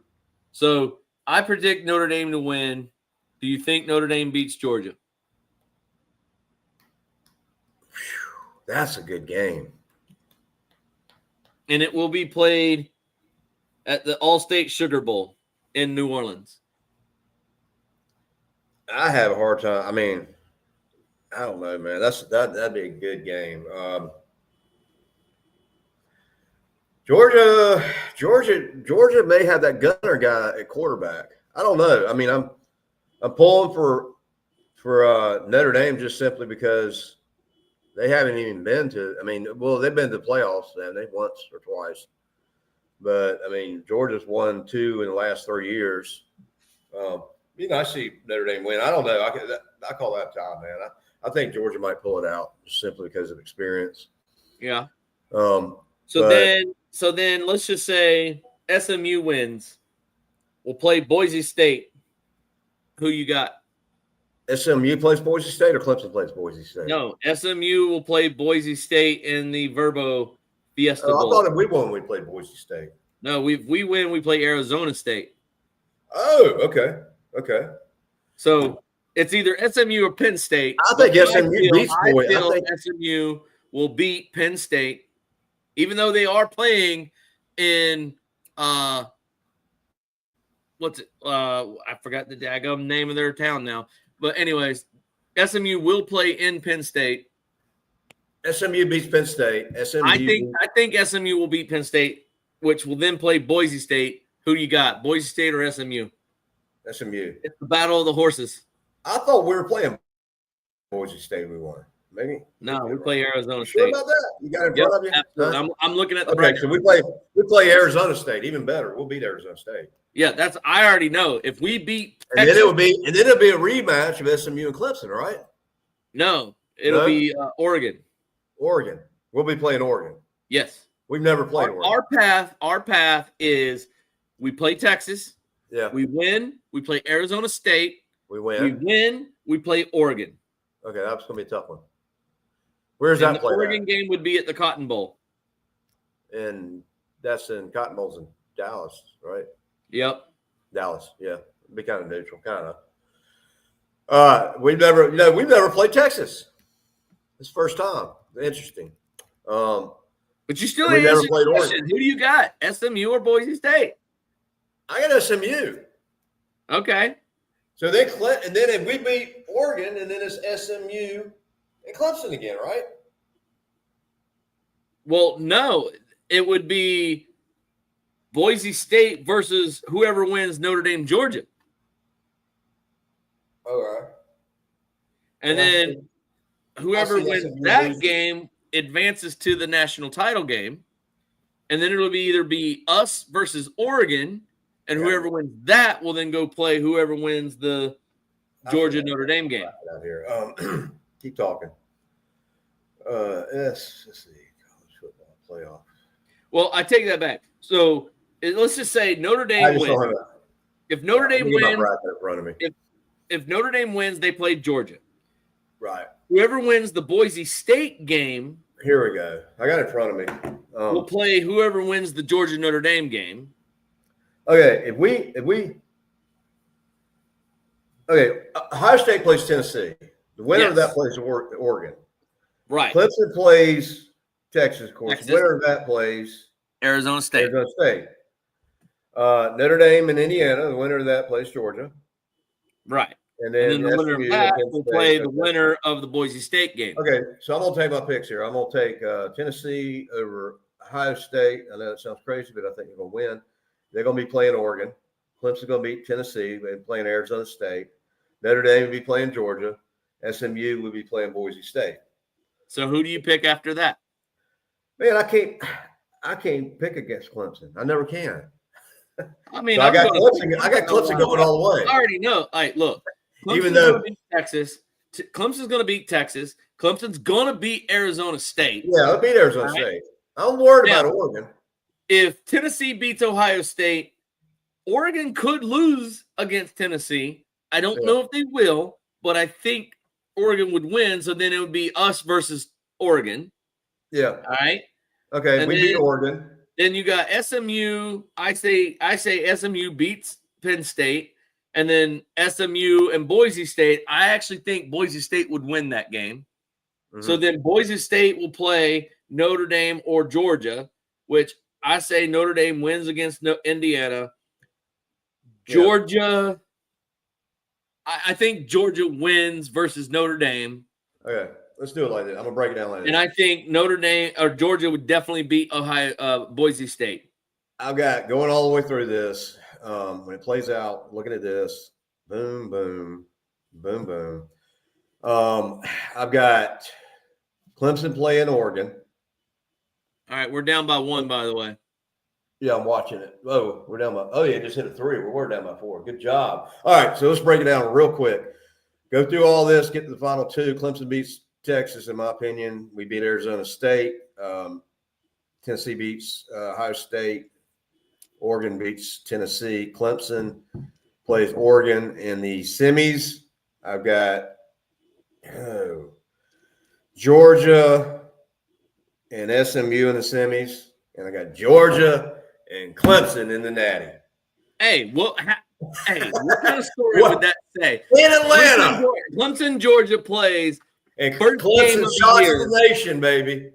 So I predict Notre Dame to win. Do you think Notre Dame beats Georgia? That's a good game. And it will be played at the All-State Sugar Bowl in New Orleans. I have a hard time. I don't know, man. That'd be a good game. Georgia may have that gunner guy at quarterback. I don't know. I'm pulling for Notre Dame just simply because they haven't even been to. They've been to the playoffs, and they've once or twice. But Georgia's won 2 in the last 3 years. I see Notre Dame win. I don't know. I call that time, man. I think Georgia might pull it out just simply because of experience. Yeah. So then let's just say SMU wins. We'll play Boise State. Who you got? SMU plays Boise State or Clemson plays Boise State? No, SMU will play Boise State in the Verbo Fiesta I Bowl. thought if we won, we played Boise State. No, we win. We play Arizona State. Oh, okay. Okay. So it's either SMU or Penn State. I think but SMU beats Boise. I I think SMU will beat Penn State, even though they are playing in what's it? I forgot the daggum name of their town now. But anyways, SMU will play in Penn State. SMU beats Penn State. I think SMU will beat Penn State, which will then play Boise State. Who do you got? Boise State or SMU? SMU. It's the battle of the horses. I thought we were playing Boise State. We won. Maybe. No, we play Arizona You State. sure about that? You got it in front of you? Absolutely. I'm looking at the Okay, bracket. so we play Arizona State. Even better. We'll beat Arizona State. Yeah, I already know. If we beat And Texas, then it'll be a rematch of SMU and Clemson, right? no, it'll No? be Oregon. Oregon. We'll be playing Oregon. Yes. We've never played Oregon. Our path is we play Texas, Yeah. we win, we play Arizona State, We we win. win, we play Oregon. Okay, that's gonna be a tough one. Where's And that the played Oregon game would be at the Cotton Bowl. at? And that's in Cotton Bowl's in Dallas, right? Yep. Dallas, yeah. Be kind of neutral, kind of. We've never played Texas. This first time. Interesting. But you still We ain't never answered played the Oregon. question. Who do you got? SMU or Boise State? I got SMU. Okay. So then and then if we beat Oregon, and then it's SMU and Clemson again, right? Well, no, it would be Boise State versus whoever wins Notre Dame, Georgia. All right. And Yeah. then whoever I see wins SMU that losing. game advances to the national title game. And then it'll either be us versus Oregon, and Yeah. whoever wins that will then go play whoever wins the Georgia Notre Dame game. Out here. Keep talking. Let's see. College football playoff. Well, I take that back. So let's just say Notre I Dame just don't wins. have If Notre Dame my wins, bracket in front of me. if Notre Dame wins, they play Georgia. Right. Whoever wins the Boise State game Here we go. I got it in front of me. will play whoever wins the Georgia Notre Dame game. Okay, Ohio State plays Tennessee. The winner of Yes. that plays Oregon. Right. Clemson plays Texas, of course. Texas. The winner of that plays Arizona State. Arizona State. Notre Dame and Indiana. The winner of that plays Georgia. Right. And And then the winner SMU of that and Penn will State. play the Okay. winner of the Boise State game. Okay, so I'm gonna take my picks here. I'm gonna take Tennessee over Ohio State. I know that sounds crazy, but I think they're gonna win. They're gonna be playing Oregon. Clemson's gonna beat Tennessee. They're playing Arizona State. Notre Dame will be playing Georgia. SMU will be playing Boise State. So who do you pick after that? Man, I can't pick against Clemson. I never can. I mean, So I got Clemson going all the way. I already know. All right, look. Clemson's Even though- gonna beat Texas, Clemson's going to beat Texas. Clemson's going to beat Arizona State. Yeah, I'll beat Arizona All right. State. I'm worried Now- about Oregon. If Tennessee beats Ohio State, Oregon could lose against Tennessee. I don't Yeah. know if they will, but I think Oregon would win. So then it would be us versus Oregon. Yeah. All right. Okay, And we beat then- Oregon. Then you got SMU. I say SMU beats Penn State, and then SMU and Boise State. I actually think Boise State would win that game. So Mhm. then Boise State will play Notre Dame or Georgia, which I say Notre Dame wins against Indiana. Yeah. Georgia, I think Georgia wins versus Notre Dame. Okay, let's do it like that. I'm gonna break it down like that. And I think Notre Dame or Georgia would definitely beat Boise State. I've got going all the way through this. When it plays out, looking at this, boom, boom, boom, boom. I've got Clemson playing Oregon. All right, we're down by one, by the way. Yeah, I'm watching it. Oh, we're down by. Oh yeah, just hit a 3. We're down by 4. Good job. All right, so let's break it down real quick. Go through all this. Get to the final 2. Clemson beats Texas, in my opinion. We beat Arizona State. Tennessee beats Ohio State. Oregon beats Tennessee. Clemson plays Oregon in the semis. I've got Georgia and SMU in the semis, and I got Georgia and Clemson in the Natty. Hey, what kind of story would that say? In Atlanta. Clemson, Georgia plays. And First game Clemson of the shots year. the nation, baby.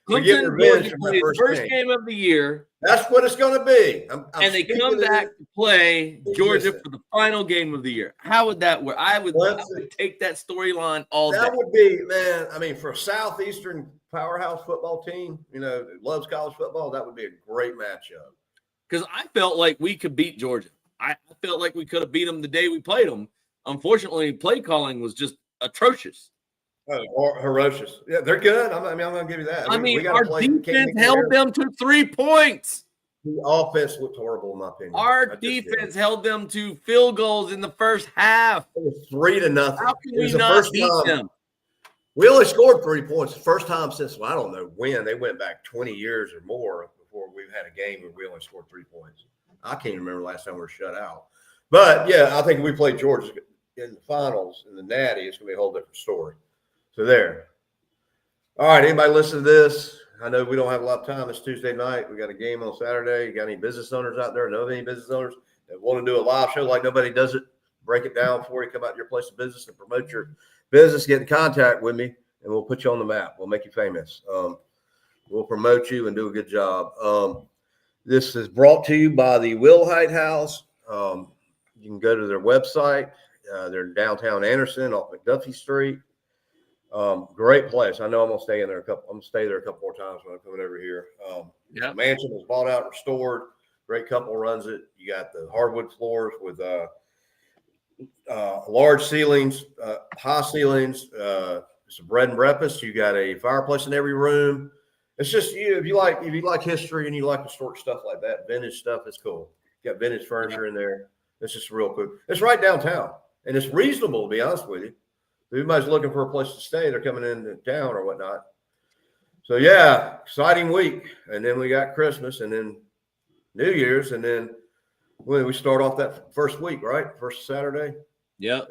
Clemson, Georgia plays first game of the year. That's what it's going to be. And they come back to play Georgia for the final game of the year. How would that work? I would take that storyline all day. That would be, man, I mean, for a Southeastern powerhouse football team, loves college football, that would be a great matchup. Because I felt like we could beat Georgia. I felt like we could have beat them the day we played them. Unfortunately, play calling was just atrocious. Or ferocious. Yeah, they're good. I'm going to give you that. Our defense held them to 3 points. The offense looked horrible, in my opinion. Our defense held them to field goals in the first half. It was 3-0. How can we not beat them? We only scored 3 points. The first time since, I don't know when, they went back 20 years or more before we've had a game where we only scored 3 points. I can't remember the last time we were shut out. But, yeah, I think if we play Georgia in the finals, in the Natty, it's going to be a whole different story. So there. All right, anybody listen to this? I know we don't have a lot of time. It's Tuesday night. We got a game on Saturday. You got any business owners out there? Know of any business owners that want to do a live show like nobody does it? Break it down before you come out to your place of business and promote your business. Get in contact with me, and we'll put you on the map. We'll make you famous. We'll promote you and do a good job. This is brought to you by the Wilhite House. You can go to their website. They're in downtown Anderson off McDuffie Street. Great place. I know I'm gonna stay there a couple more times when I'm coming over here. The mansion was bought out, restored. Great couple runs it. You got the hardwood floors with large ceilings, high ceilings. It's a bread and breakfast. You got a fireplace in every room. It's just if you like history and you like historic stuff like that, vintage stuff, it's cool. You got vintage furniture in there. It's just real cool. It's right downtown, and it's reasonable, to be honest with you. If anybody's looking for a place to stay, they're coming into town or whatnot. So, yeah, exciting week. And then we got Christmas and then New Year's. And then we start off that first week, right? First Saturday. Yep.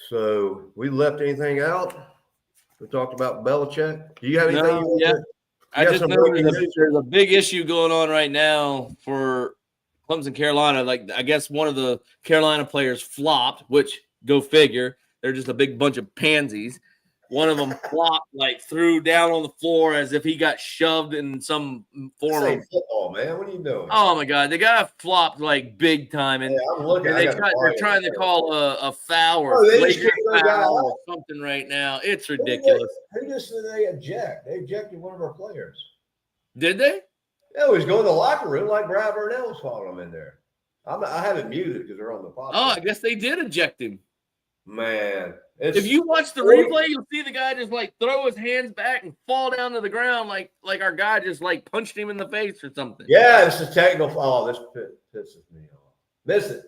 So we left anything out? We talked about Belichick. Do you have anything? I just know there's a big issue going on right now for Clemson, Carolina. Like, I guess one of the Carolina players flopped, which go figure. They're just a big bunch of pansies. One of them flopped, threw down on the floor as if he got shoved in some form of football, man. What are you doing? Oh my God, the guy flopped big time, and they're trying to call a foul or foul or something right now. It's ridiculous. Who just said they eject? They ejected one of our players. Did they? Yeah, he was going to the locker room like Brad Burnell was following him in there. I have it muted because they're on the podcast. Oh, I guess they did eject him. Man, if you watch the replay, you'll see the guy just throw his hands back and fall down to the ground like our guy just punched him in the face or something. Yeah, it's a technical foul. This pisses me off. Miss it.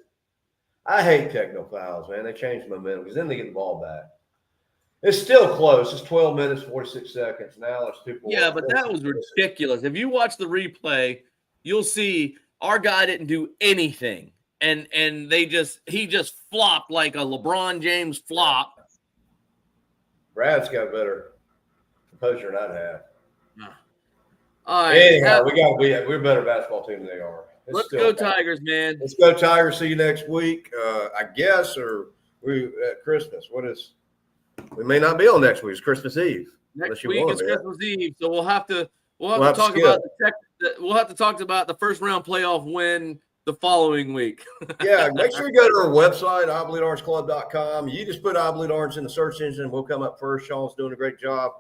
I hate technical fouls, man. They change momentum because then they get the ball back. It's still close. It's 12 minutes, 46 seconds. Now it's 2 Yeah, but that was ridiculous. If you watch the replay, you'll see our guy didn't do anything. And he just flopped like a LeBron James flop. Brad's got better composure than I'd have. All right. Anyhow, we're a better basketball team than they are. Let's go Tigers, man. Let's go Tigers. See you next week, I guess, or we at Christmas. We may not be on next week. It's Christmas Eve. Next week is Christmas Eve, so we'll have to talk about the first round playoff win the following week. Yeah, make sure you go to our website, IBelieveOrangeClub.com. You just put I Believe Orange in the search engine, we'll come up first. Sean's doing a great job.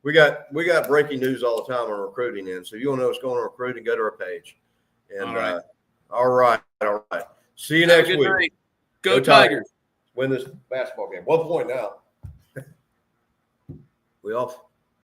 We got breaking news all the time on recruiting in. So if you want to know what's going on recruiting, go to our page. And all right. See you next week. Night. Go Tigers. Win this basketball game. 1 point now. We off.